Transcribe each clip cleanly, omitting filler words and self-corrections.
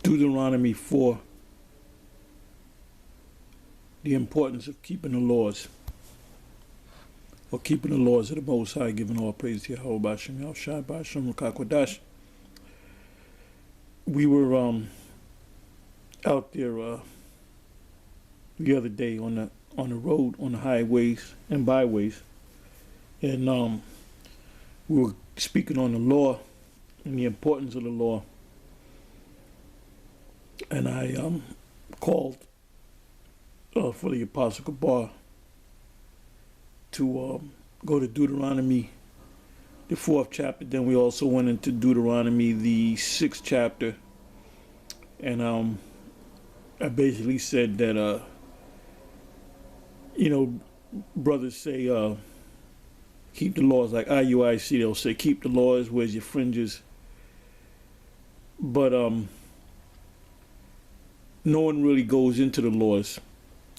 Deuteronomy 4, the importance of keeping the laws, or keeping the laws of the Most High, giving all praise to Yahweh B'Shem Yahushua B'Shem Rukakwadash. We were out there the other day on the road, on the highways and byways, and we were speaking on the law and the importance of the law. And I called for the Apostle Kabar to go to Deuteronomy, the 4th chapter. Then we also went into Deuteronomy, the 6th chapter. And I basically said that, brothers say, keep the laws, like IUIC, they'll say, keep the laws, where's your fringes? But no one really goes into the laws,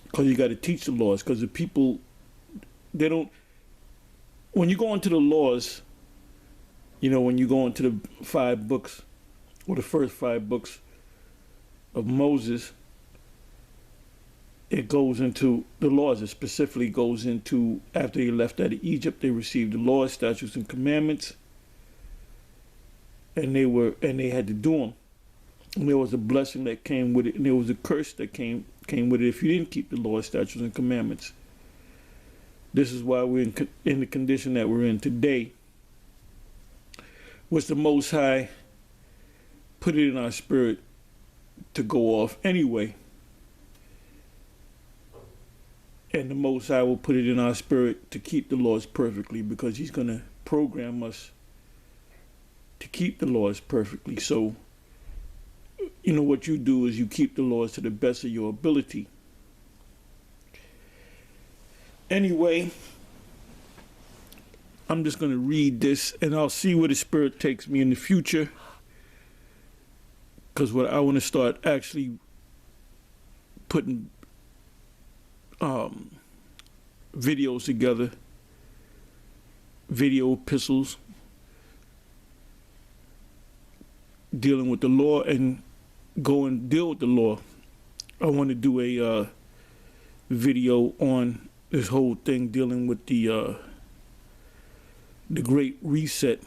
because you got to teach the laws, because the people, they don't, when you go into the laws, when you go into the 5 books, or the first 5 books of Moses, it goes into the laws. It specifically goes into, after they left out of Egypt, they received the laws, statutes, and commandments, and they had to do them. And there was a blessing that came with it, and there was a curse that came with it if you didn't keep the laws, statutes, and commandments. This is why we're in the condition that we're in today, which the Most High put it in our spirit to go off anyway. And the Most High will put it in our spirit to keep the laws perfectly, because He's going to program us to keep the laws perfectly. So, what you do is you keep the laws to the best of your ability. Anyway, I'm just going to read this, and I'll see where the Spirit takes me in the future, because what I want to start actually putting videos together, video epistles, dealing with the law, and go and deal with the law. I want to do a video on this whole thing, dealing with the Great Reset.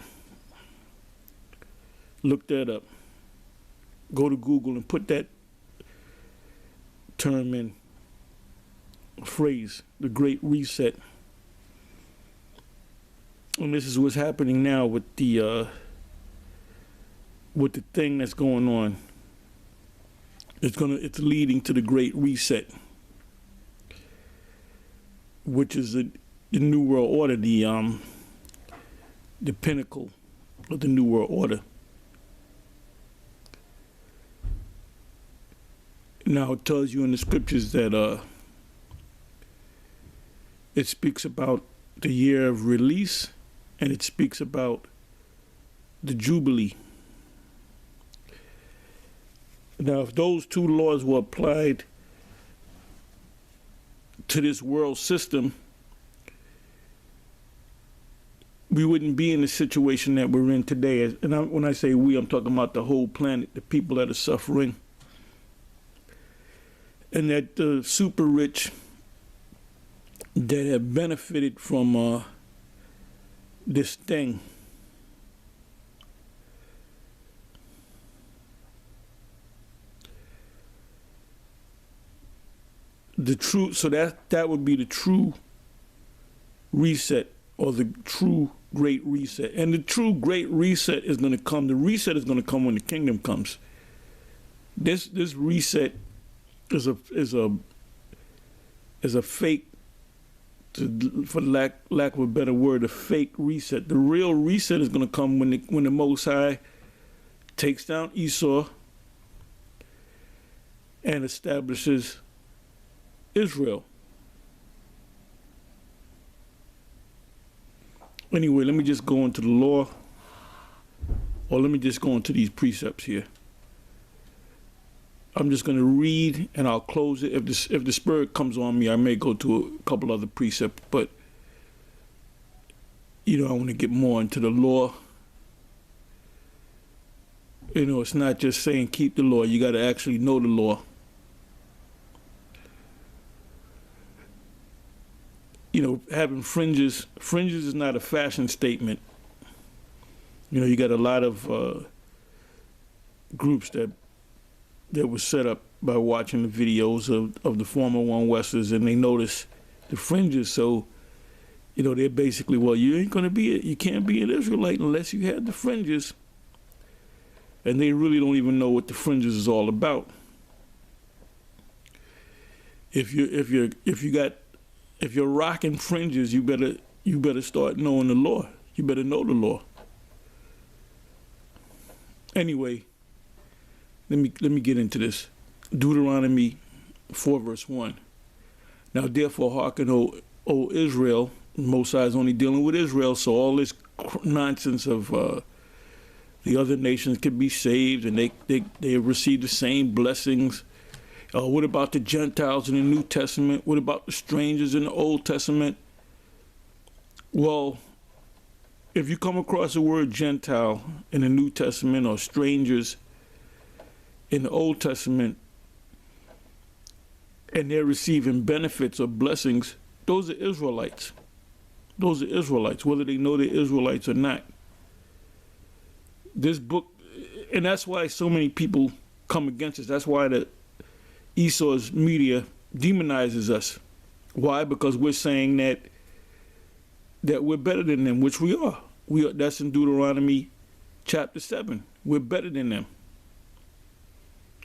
Look that up. Go to Google and put that term in, phrase, the Great Reset. And this is what's happening now with the thing that's going on. It's leading to the Great Reset, which is the New World Order, the pinnacle of the New World Order. Now it tells you in the scriptures that it speaks about the year of release, and it speaks about the Jubilee. Now, if those 2 laws were applied to this world system, we wouldn't be in the situation that we're in today. And when I say we, I'm talking about the whole planet, the people that are suffering. And that the super rich that have benefited from this thing, the true, so that would be the true reset, or the true Great Reset. And the true Great Reset is going to come. The reset is going to come when the kingdom comes. This reset is a fake, for lack of a better word, a fake reset. The real reset is going to come when the Most High takes down Esau and establishes Israel. Anyway, let me just go into the law, or let me just go into these precepts here. I'm just going to read, and I'll close it. If the Spirit comes on me, I may go to a couple other precepts, but I want to get more into the law You know, it's not just saying keep the law. You got to actually know the law. You know, having fringes is not a fashion statement. You know, you got a lot of groups that were set up by watching the videos of the former One Westers, and they notice the fringes. So, you know, they're basically, well, you can't be an Israelite unless you have the fringes. And they really don't even know what the fringes is all about. If you're rocking fringes, you better start knowing the law. You better know the law. Anyway, let me get into this. Deuteronomy 4 verse 1. Now therefore hearken, O Israel. Most High is only dealing with Israel, so all this nonsense of the other nations could be saved and they receive the same blessings. What about the Gentiles in the New Testament? What about the strangers in the Old Testament? Well, if you come across the word Gentile in the New Testament or strangers in the Old Testament, and they're receiving benefits or blessings, those are Israelites. Those are Israelites, whether they know they're Israelites or not. This book, and that's why so many people come against us. That's why the Esau's media demonizes us. Why? Because we're saying that we're better than them, which we are. That's in Deuteronomy chapter 7. We're better than them.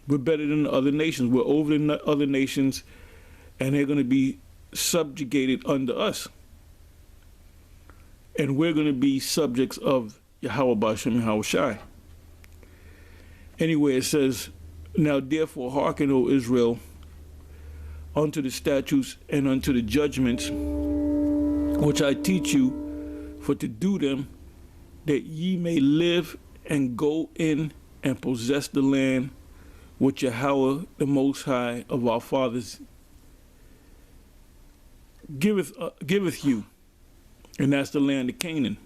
We're better than the other nations. We're over the other nations, and they're going to be subjugated under us. And we're going to be subjects of Yahweh B'Shem Yahushai. Anyway, it says, now therefore hearken, O Israel, unto the statutes and unto the judgments which I teach you, for to do them, that ye may live and go in and possess the land which Yahweh, the Most High of our fathers, giveth you, and that's the land of Canaan.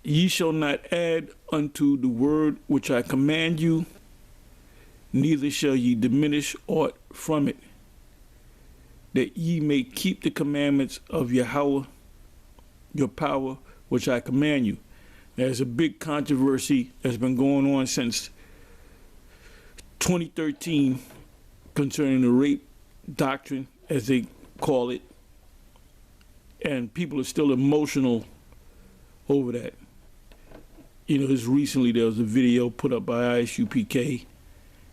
Ye shall not add unto the word which I command you, neither shall ye diminish aught from it, that ye may keep the commandments of Yahweh, your power, which I command you. There's a big controversy that's been going on since 2013 concerning the rape doctrine, as they call it, and people are still emotional over that. You know, just recently there was a video put up by ISUPK,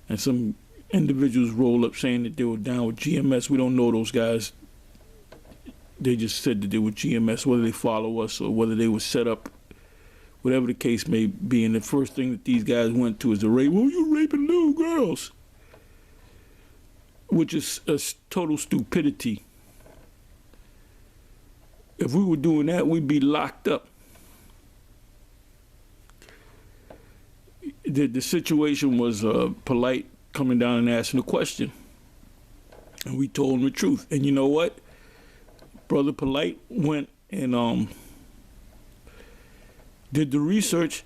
and some individuals rolled up saying that they were down with GMS. We don't know those guys. They just said that they were GMS, whether they follow us or whether they were set up, whatever the case may be. And the first thing that these guys went to is the rape. Well, you raping little girls, which is a total stupidity. If we were doing that, we'd be locked up. The situation was Polite coming down and asking a question, and we told him the truth. And you know what? Brother Polite went and did the research,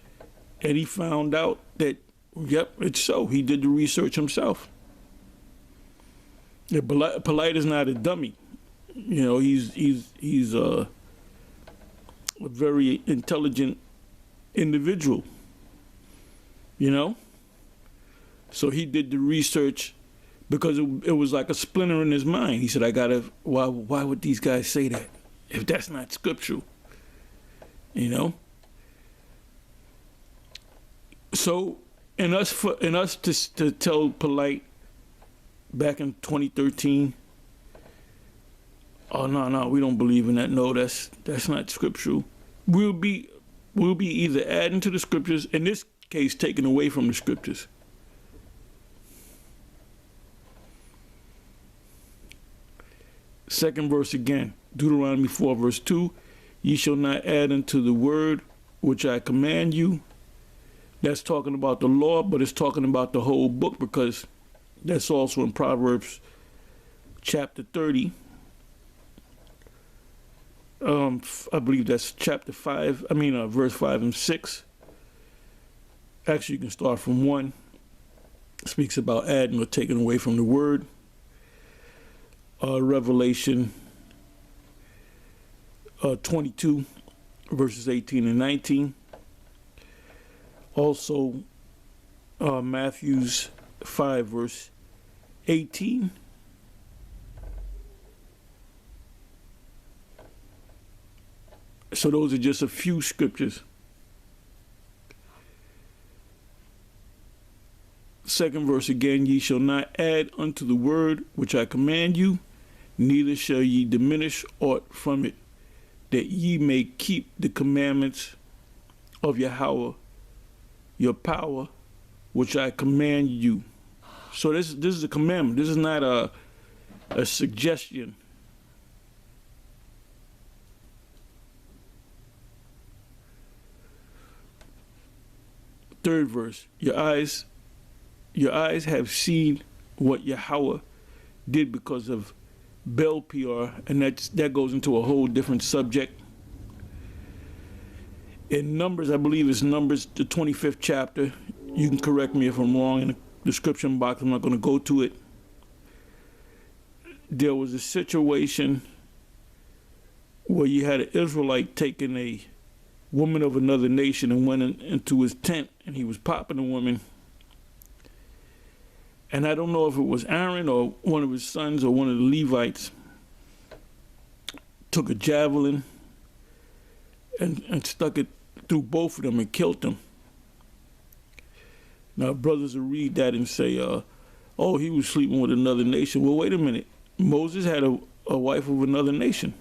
and he found out that, yep, it's so. He did the research himself. Yeah, Polite is not a dummy. You know, he's a very intelligent individual. You know? So he did the research because it was like a splinter in his mind. He said, why would these guys say that if that's not scriptural? You know? So, and us to tell Polite back in 2013, oh, no, we don't believe in that. No, that's not scriptural. We'll be either adding to the scriptures, in this case, taken away from the scriptures. Second verse again, Deuteronomy 4 verse 2, ye shall not add unto the word which I command you. That's talking about the law, but it's talking about the whole book, because that's also in Proverbs chapter 30, I believe that's chapter 5. Verse 5 and 6. Actually, you can start from 1. It speaks about adding or taking away from the word. Revelation 22, verses 18 and 19. Also, Matthew's 5, verse 18. So those are just a few scriptures. Second verse again, ye shall not add unto the word which I command you, neither shall ye diminish aught from it, that ye may keep the commandments of Yahweh, your power, which I command you. So this is a commandment. This is not a suggestion. Third verse, your eyes have seen what Yahweh did because of Baal Peor, and that goes into a whole different subject. In Numbers, I believe it's Numbers, the 25th chapter. You can correct me if I'm wrong in the description box. I'm not going to go to it. There was a situation where you had an Israelite taking a woman of another nation and went into his tent, and he was popping the woman. And I don't know if it was Aaron or one of his sons or one of the Levites took a javelin and stuck it through both of them and killed them. Now, brothers will read that and say, oh, he was sleeping with another nation. Well, wait a minute. Moses had a wife of another nation,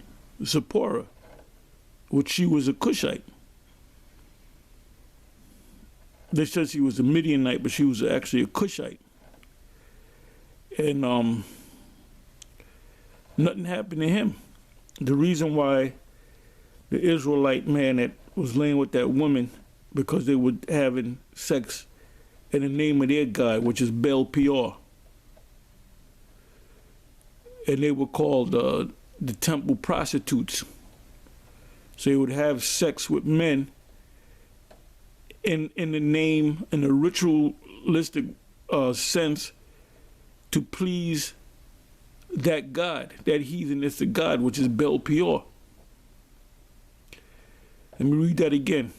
Zipporah, which she was a Cushite. They said she was a Midianite, but she was actually a Cushite. And nothing happened to him. The reason why the Israelite man that was laying with that woman, because they were having sex in the name of their god, which is Baal Peor. And they were called the temple prostitutes. So they would have sex with men in the name, in a ritualistic sense, to please that god, that heathenistic god, which is Baal Peor. Let me read that again.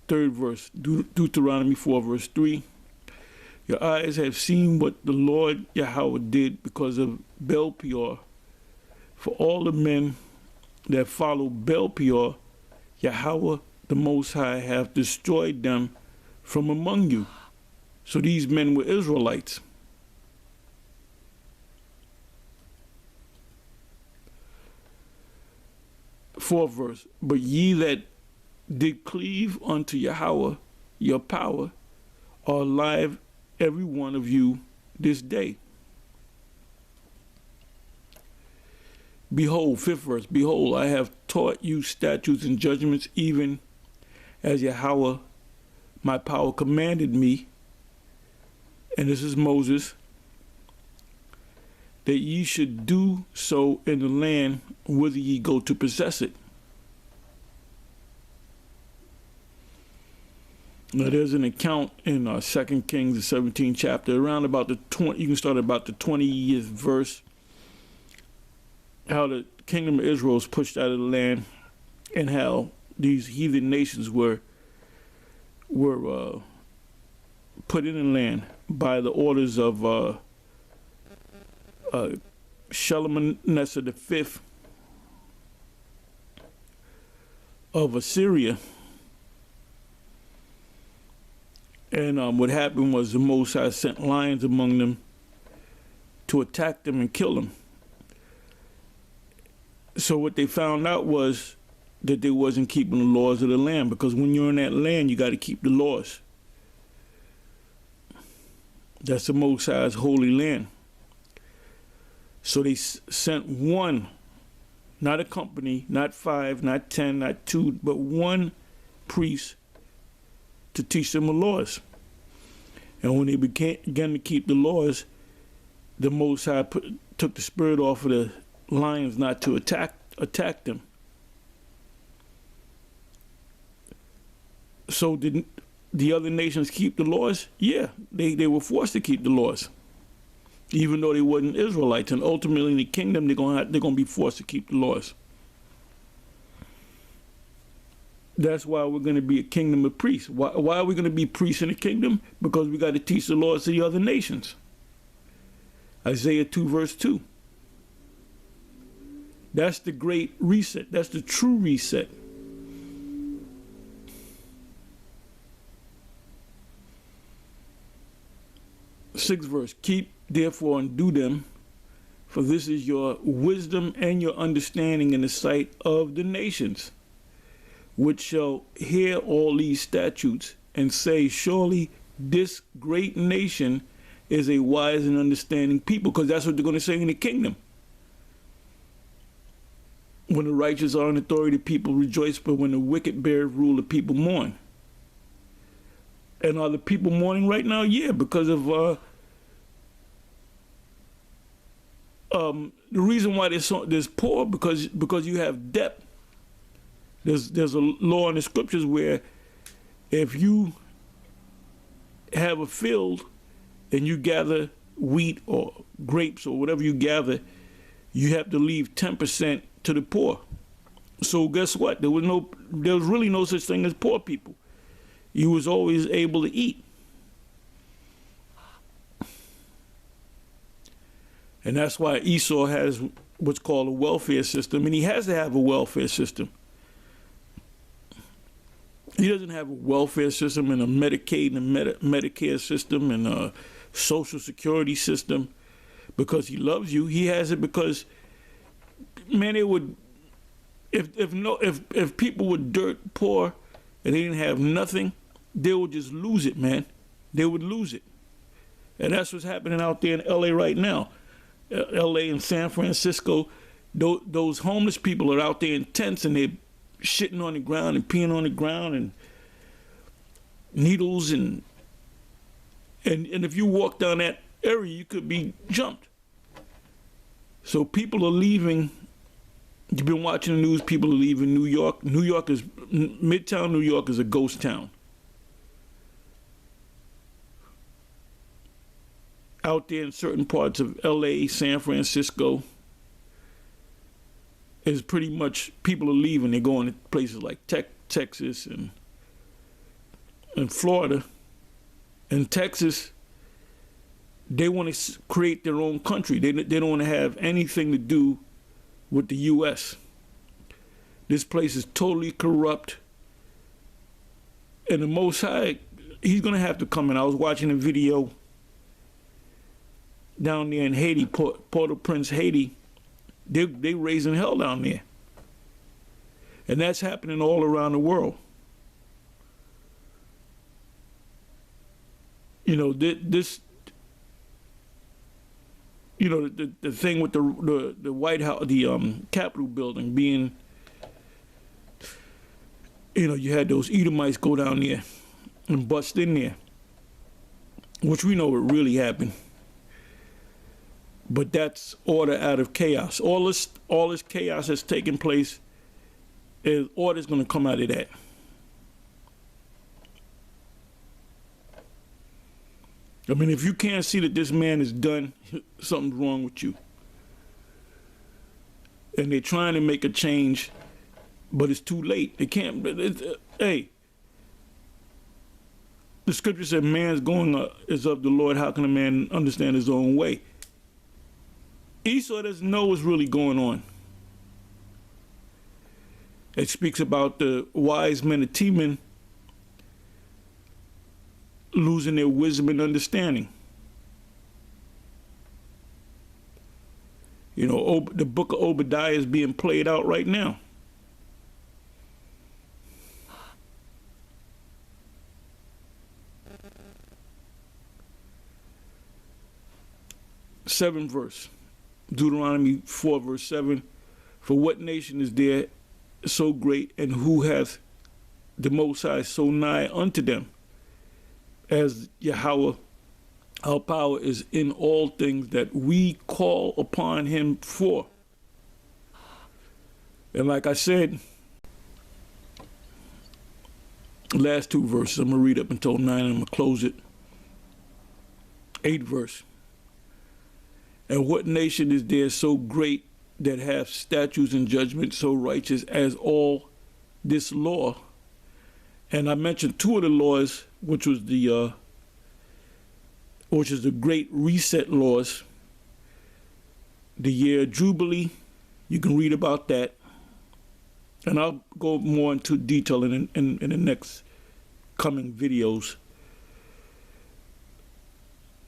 Third verse, Deuteronomy 4, verse 3. Your eyes have seen what the Lord Yahweh did because of Baal Peor. For all the men that follow Baal Peor, Yahweh the Most High have destroyed them from among you. So these men were Israelites. Fourth verse, but ye that did cleave unto Yahweh, your power, are alive, every one of you, this day. Behold, fifth verse, behold, I have taught you statutes and judgments, even as Yahweh, my power, commanded me, and this is Moses, that ye should do so in the land whither ye go to possess it. Now there's an account in 2 Kings, the 17th chapter, around about the 20, you can start about the 20th verse, how the kingdom of Israel was pushed out of the land and how these heathen nations were put in the land by the orders of Shalmaneser V of Assyria. And what happened was the Most High sent lions among them to attack them and kill them. So what they found out was that they wasn't keeping the laws of the land, because when you're in that land, you got to keep the laws. That's the Most High's holy land. So they sent one, not a company, not 5, not 10, not 2, but one priest to teach them the laws. And when they began to keep the laws, the Most High took the spirit off of the lions not to attack them. So did the other nations keep the laws? Yeah, they were forced to keep the laws, even though they weren't Israelites. And ultimately in the kingdom, they're gonna be forced to keep the laws. That's why we're going to be a kingdom of priests. Why are we going to be priests in the kingdom? Because we got to teach the laws to the other nations. Isaiah 2 verse 2. That's the great reset. That's the true reset. Sixth verse. Keep therefore and do them, for this is your wisdom and your understanding in the sight of the nations, which shall hear all these statutes and say, surely this great nation is a wise and understanding people, because that's what they're going to say in the kingdom. When the righteous are in authority, people rejoice, but when the wicked bear rule, the people mourn. And are the people mourning right now? Yeah, because of the reason why there's poor, because you have debt. There's a law in the scriptures where if you have a field and you gather wheat or grapes or whatever you gather, you have to leave 10% to the poor. So guess what? There was really no such thing as poor people. You was always able to eat. And that's why Esau has what's called a welfare system, and he has to have a welfare system. He doesn't have a welfare system and a Medicaid and a Medicare system and a Social Security system because he loves you. He has it because, man, it would, if people were dirt poor and they didn't have nothing, they would just lose it, man. They would lose it. And that's what's happening out there in LA right now. LA and San Francisco, those homeless people are out there in tents and they're shitting on the ground and peeing on the ground and needles and if you walk down that area, you could be jumped. So people are leaving. You've been watching the news. People are leaving New York. Midtown New York is a ghost town. Out there in certain parts of LA, San Francisco, is pretty much people are leaving. They're going to places like Texas and Florida. In Texas, they want to create their own country. They don't want to have anything to do with the U.S. This place is totally corrupt. And the Most High, he's going to have to come in. I was watching a video down there in Haiti, Port-au-Prince, Haiti. They raising hell down there. And that's happening all around the world. You know, this, you know, the thing with the White House, the Capitol building being, you know, you had those Edomites go down there and bust in there, which we know what really happened. But that's order out of chaos. All this chaos that's taking place, order's going to come out of that. I mean, if you can't see that this man is done, something's wrong with you. And they're trying to make a change, but it's too late. They can't. Hey, the scripture said, "Man's going is of the Lord. How can a man understand his own way?" Esau doesn't know what's really going on. It speaks about the wise men of Teman losing their wisdom and understanding. You know, the book of Obadiah is being played out right now. Seventh verse. Deuteronomy 4 verse 7, for what nation is there so great, and who hath the Most High so nigh unto them, as Yahweh, our power is in all things that we call upon him for. And like I said, Last 2 verses. I'm going to read up until 9 and I'm going to close it. 8th verse. And what nation is there so great that hath statutes and judgments so righteous as all this law? And I mentioned 2 of the laws, which is the Great Reset laws. The year Jubilee, you can read about that. And I'll go more into detail in the next coming videos.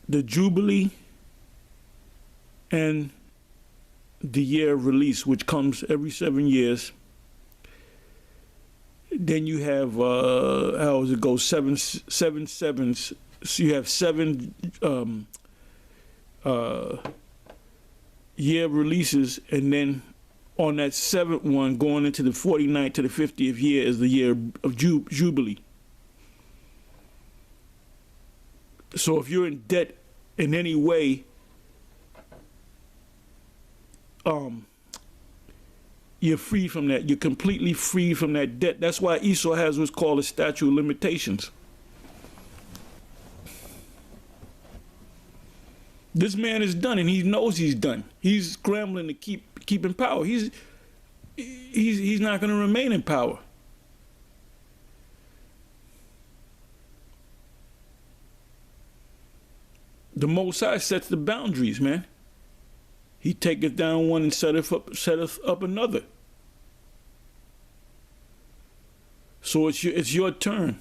The Jubilee and the year of release, which comes every 7 years. Then you have, how does it go? Seven sevens. So you have 7 year releases, and then on that 7th one, going into the 49th to the 50th year, is the year of Jubilee. So if you're in debt in any way, you're free from that. You're completely free from that debt. That's why Esau has what's called a statute of limitations. This man is done, and he knows he's done. He's scrambling to keep in power. He's not going to remain in power. The Most High sets the boundaries, man. He taketh down one and setteth up another. So it's your turn.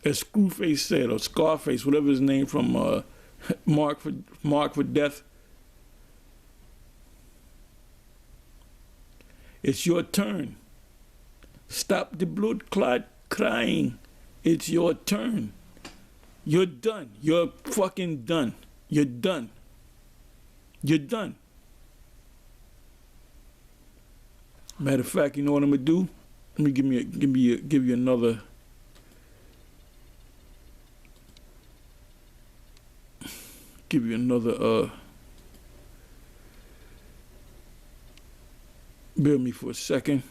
As Screwface said, or Scarface, whatever his name from Mark for Death. It's your turn. Stop the blood clot crying. It's your turn. You're done. You're fucking done. You're done. You're done. Matter of fact, you know what I'm gonna do? Let me give you another. Give you another. Bear with me for a second.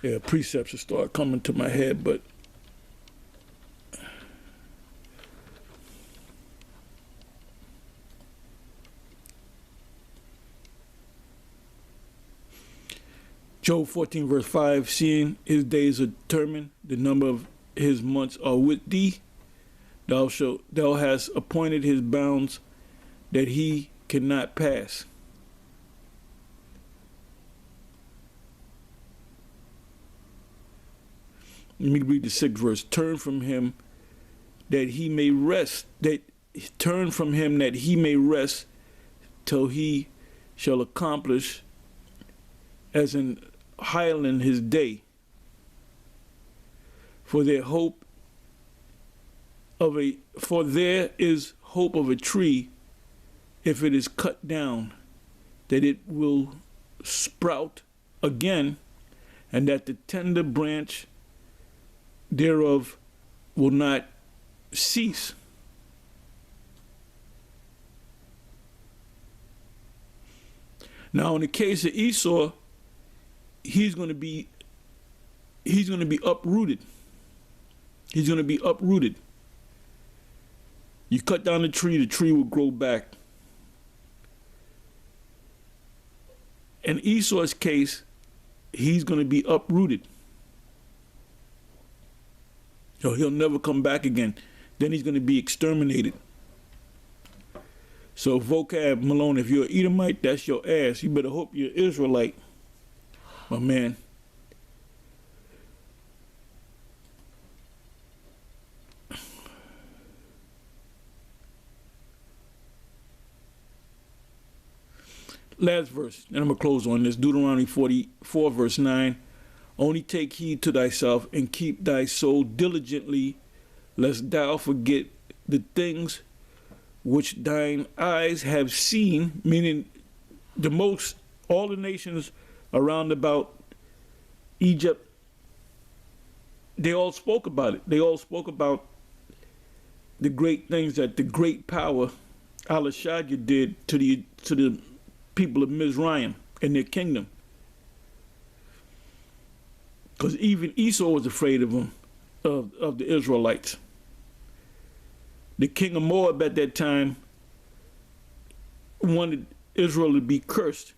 Yeah, precepts will start coming to my head, but Job 14 verse 5, seeing his days are determined, the number of his months are with thee, thou hast appointed his bounds that he cannot pass. Let me read the 6th verse. Turn from him that he may rest, till he shall accomplish as in highland his day. For there is hope of a tree, if it is cut down, that it will sprout again, and that the tender branch thereof will not cease. Now, in the case of Esau, he's going to be uprooted. He's going to be uprooted. You cut down the tree will grow back. In Esau's case, he's going to be uprooted. So he'll never come back again. Then he's going to be exterminated. So vocab, Malone, if you're an Edomite, that's your ass. You better hope you're Israelite, my man. Last verse, and I'm going to close on this. Deuteronomy 44 verse 9. Only take heed to thyself and keep thy soul diligently, lest thou forget the things which thine eyes have seen, meaning all the nations around about Egypt, they all spoke about it. They all spoke about the great things that the great power Alashadja did to the people of Mizraim and their kingdom. Because even Esau was afraid of them, of the Israelites. The king of Moab at that time wanted Israel to be cursed,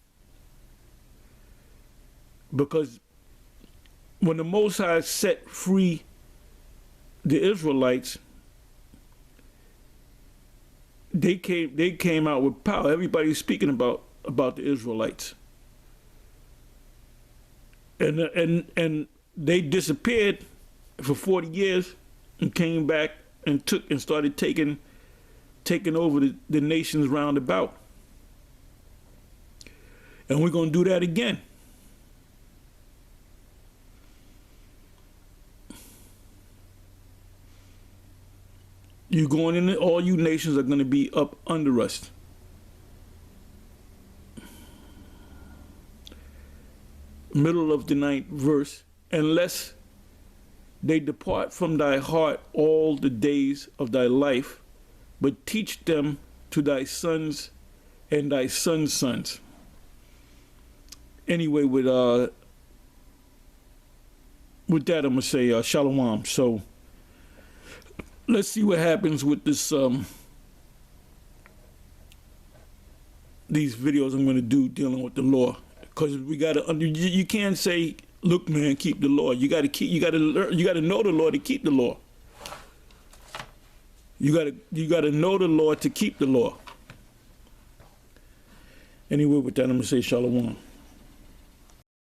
because when the Most High set free the Israelites, they came out with power. Everybody's speaking about the Israelites, and they disappeared for 40 years and came back and started taking over the nations round about. And we're going to do that again. You're going in, all you nations are going to be up under us. Middle of the 9th verse, unless they depart from thy heart all the days of thy life, but teach them to thy sons and thy sons' sons. Anyway, with that, I'm going to say shalom. So let's see what happens with this, these videos I'm going to do dealing with the law. Because we got to, you can't say, look, man, keep the law. You got to learn, you got to know the law to keep the law. You got to know the law to keep the law. Anyway, with that, I'm going to say shalom.